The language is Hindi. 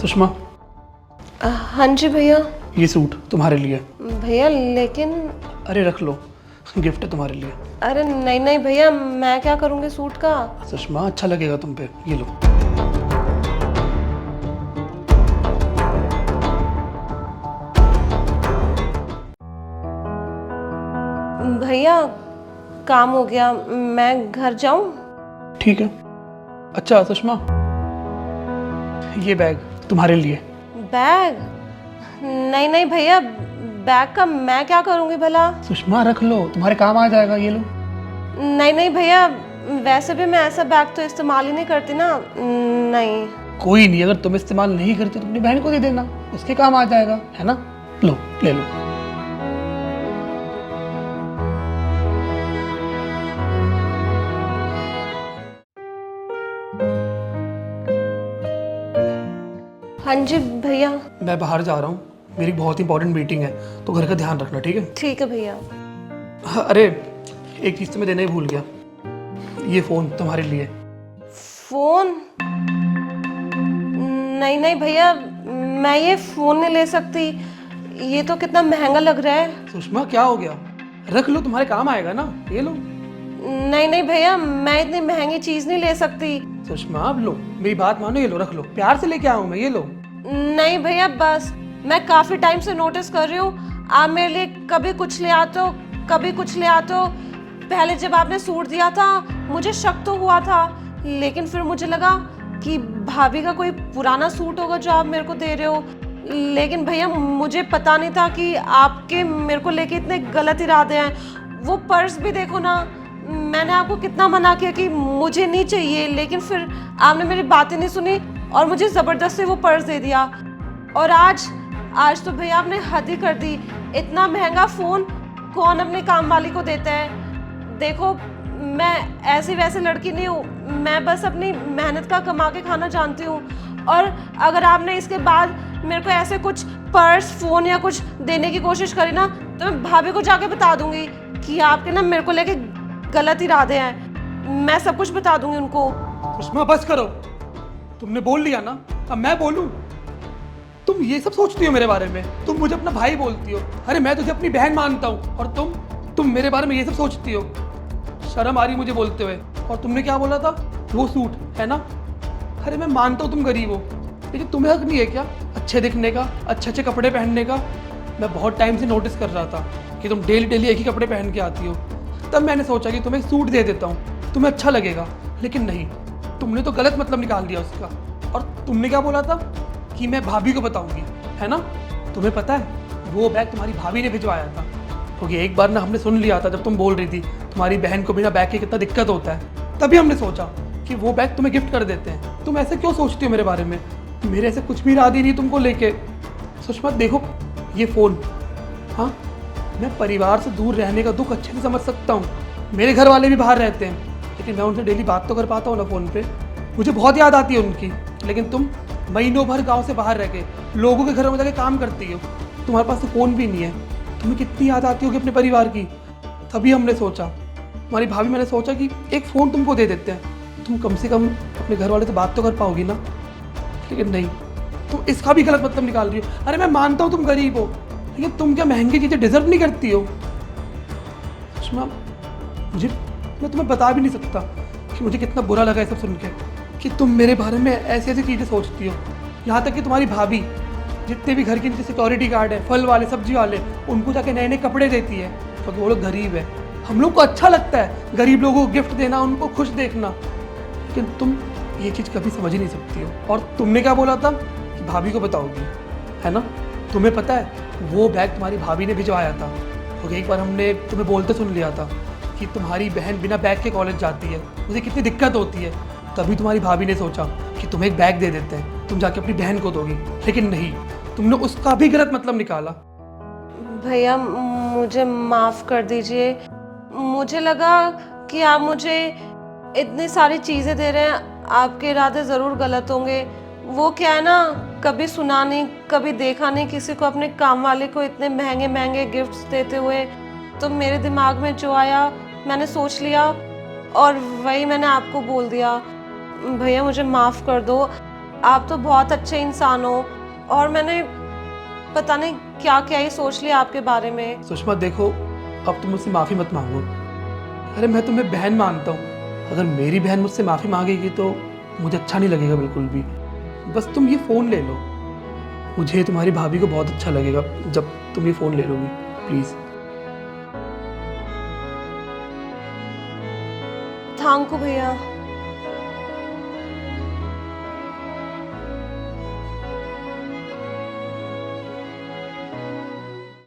सुषमा, हाँ जी भैया। ये सूट तुम्हारे लिए। भैया लेकिन। अरे रख लो, गिफ्ट है तुम्हारे लिए। अरे नहीं नहीं भैया, मैं क्या करूँगी सूट का। सुषमा अच्छा लगेगा तुम पे, ये लो। भैया काम हो गया, मैं घर जाऊँ। ठीक है। अच्छा सुषमा, ये बैग तुम्हारे लिए। बैग? नहीं नहीं भैया, बैग का मैं क्या करूँगी भला। सुषमा रख लो, तुम्हारे काम आ जाएगा, ये लो। नहीं नहीं भैया, वैसे भी मैं ऐसा बैग तो इस्तेमाल ही नहीं करती ना। नहीं। कोई नहीं, अगर तुम इस्तेमाल नहीं करते तो अपनी बहन को दे देना, उसके काम आ जाएगा, है ना। लो ले लो। हाँ जी भैया। मैं बाहर जा रहा हूँ, मेरी बहुत इंपॉर्टेंट मीटिंग है, तो घर का ध्यान रखना, ठीक है। ठीक है भैया। हाँ, अरे एक चीज़ तो मैं देना ही भूल गया, ये फ़ोन तुम्हारे लिए। फोन? नहीं नहीं भैया, मैं ये फोन नहीं ले सकती, ये तो कितना महंगा लग रहा है। सुषमा क्या हो गया, रख लो, तुम्हारे काम आएगा ना, ये लो। नहीं नहीं भैया, मैं इतनी महंगी चीज नहीं ले सकती। सुषमा अब लो, मेरी बात मानो, ये लो, रख लो, प्यार से लेके आऊँ मैं, ये लो। नहीं भैया बस, मैं काफी टाइम से नोटिस कर रही हूँ, आप मेरे लिए कभी कुछ ले आते हो, कभी कुछ ले आते हो। पहले जब आपने सूट दिया था मुझे शक तो हुआ था, लेकिन फिर मुझे लगा कि भाभी का कोई पुराना सूट होगा जो आप मेरे को दे रहे हो। लेकिन भैया मुझे पता नहीं था कि आपके मेरे को लेके इतने गलत इरादे हैं। वो पर्स भी देखो ना, मैंने आपको कितना मना किया कि मुझे नहीं चाहिए, लेकिन फिर आपने मेरी बातें नहीं सुनी और मुझे ज़बरदस्ती वो पर्स दे दिया। और आज तो भैया आपने हद ही कर दी। इतना महंगा फ़ोन कौन अपने काम वाली को देता है। देखो मैं ऐसी वैसी लड़की नहीं हूँ, मैं बस अपनी मेहनत का कमा के खाना जानती हूँ। और अगर आपने इसके बाद मेरे को ऐसे कुछ पर्स फ़ोन या कुछ देने की कोशिश करी ना, तो मैं भाभी को जाके बता दूंगी कि आपके ना मेरे को लेके गलत इरादे हैं। मैं सब कुछ बता दूंगी उनको। सुषमा बस करो, तुमने बोल लिया ना, अब मैं बोलूं। तुम ये सब सोचती हो मेरे बारे में, तुम मुझे अपना भाई बोलती हो, अरे मैं तुझे अपनी बहन मानता हूँ, और तुम मेरे बारे में ये सब सोचती हो। शर्म आ रही मुझे बोलते हुए। और तुमने क्या बोला था, वो सूट है ना। अरे मैं मानता हूँ तुम गरीब हो, लेकिन तुम्हें हक नहीं है क्या अच्छे दिखने का, अच्छे अच्छे कपड़े पहनने का। मैं बहुत टाइम से नोटिस कर रहा था कि तुम डेली डेली एक ही कपड़े पहन के आती हो, तब मैंने सोचा कि तुम्हें एक सूट दे देता हूँ, तुम्हें अच्छा लगेगा। लेकिन नहीं, तुमने तो गलत मतलब निकाल दिया उसका। और तुमने क्या बोला था कि मैं भाभी को बताऊंगी, है ना। तुम्हें पता है वो बैग तुम्हारी भाभी ने भिजवाया था, क्योंकि एक बार ना हमने सुन लिया था जब तुम बोल रही थी तुम्हारी बहन को बिना बैग के कितना दिक्कत होता है, तभी हमने सोचा कि वो बैग तुम्हें गिफ्ट कर देते हैं। तुम ऐसे क्यों सोचती हो मेरे बारे में, मेरे ऐसे कुछ भी इरादे नहीं तुमको लेके। सुषमा देखो ये फ़ोन, हाँ मैं परिवार से दूर रहने का दुख अच्छे से समझ सकता हूँ, मेरे घर वाले भी बाहर रहते हैं, लेकिन मैं उनसे डेली बात तो कर पाता हूँ ना फ़ोन पे, मुझे बहुत याद आती है उनकी। लेकिन तुम महीनों भर गांव से बाहर रह के लोगों के घरों में जाके काम करती हो, तुम्हारे पास तो फ़ोन भी नहीं है, तुम्हें कितनी याद आती होगी अपने परिवार की। तभी हमने सोचा, हमारी भाभी मैंने सोचा कि एक फ़ोन तुमको दे देते हैं, तुम कम से कम अपने घर वाले से बात तो कर पाओगी ना। लेकिन नहीं, तुम इसका भी गलत मतलब निकाल रही हो। अरे मैं मानता हूँ तुम गरीब हो, लेकिन तुम क्या महंगी चीज़ें डिजर्व नहीं करती हो। सुषमा मैं तुम्हें बता भी नहीं सकता कि मुझे कितना बुरा लगा ये सब सुन के, कि तुम मेरे बारे में ऐसी ऐसी चीज़ें सोचती हो। यहाँ तक कि तुम्हारी भाभी जितने भी घर के नीचे सिक्योरिटी गार्ड है, फल वाले सब्जी वाले, उनको जाके नए नए कपड़े देती है, क्योंकि वो लोग गरीब है। हम लोग को अच्छा लगता है गरीब लोगों को गिफ्ट देना, उनको खुश देखना, लेकिन तुम ये चीज़ कभी समझ ही नहीं सकती हो। और तुमने क्या बोला था कि भाभी को बताओगी, है ना। तुम्हें पता है वो बैग तुम्हारी भाभी ने भिजवाया था, क्योंकि एक बार हमने तुम्हें बोलते सुन लिया था कि तुम्हारी बहन बिना बैग के कॉलेज जाती है, उसे कितनी दिक्कत होती है। तभी तुम्हारी भाभी ने सोचा कि तुम्हें एक बैग दे देते हैं, तुम जाके अपनी बहन को दोगी। लेकिन नहीं, तुमने उसका भी गलत मतलब निकाला। भैया मुझे माफ़ कर दीजिए, मुझे लगा कि आप मुझे इतनी सारी चीज़ें दे रहे हैं, आपके इरादे ज़रूर गलत होंगे। वो क्या है ना, कभी सुना नहीं, कभी देखा नहीं किसी को अपने काम वाले को इतने महंगे महंगे गिफ्ट्स देते हुए। तो मेरे दिमाग में जो आया मैंने सोच लिया और वही मैंने आपको बोल दिया। भैया मुझे माफ़ कर दो, आप तो बहुत अच्छे इंसान हो और मैंने पता नहीं क्या क्या ही सोच लिया आपके बारे में। सुषमा देखो, अब तुम मुझसे माफ़ी मत मांगो। अरे मैं तुम्हें बहन मानता हूँ, अगर मेरी बहन मुझसे माफ़ी मांगेगी तो मुझे अच्छा नहीं लगेगा बिल्कुल भी। बस तुम ये फ़ोन ले लो, मुझे तुम्हारी भाभी को बहुत अच्छा लगेगा जब तुम ये फ़ोन ले लोगी, प्लीज़। थैंक यू भैया।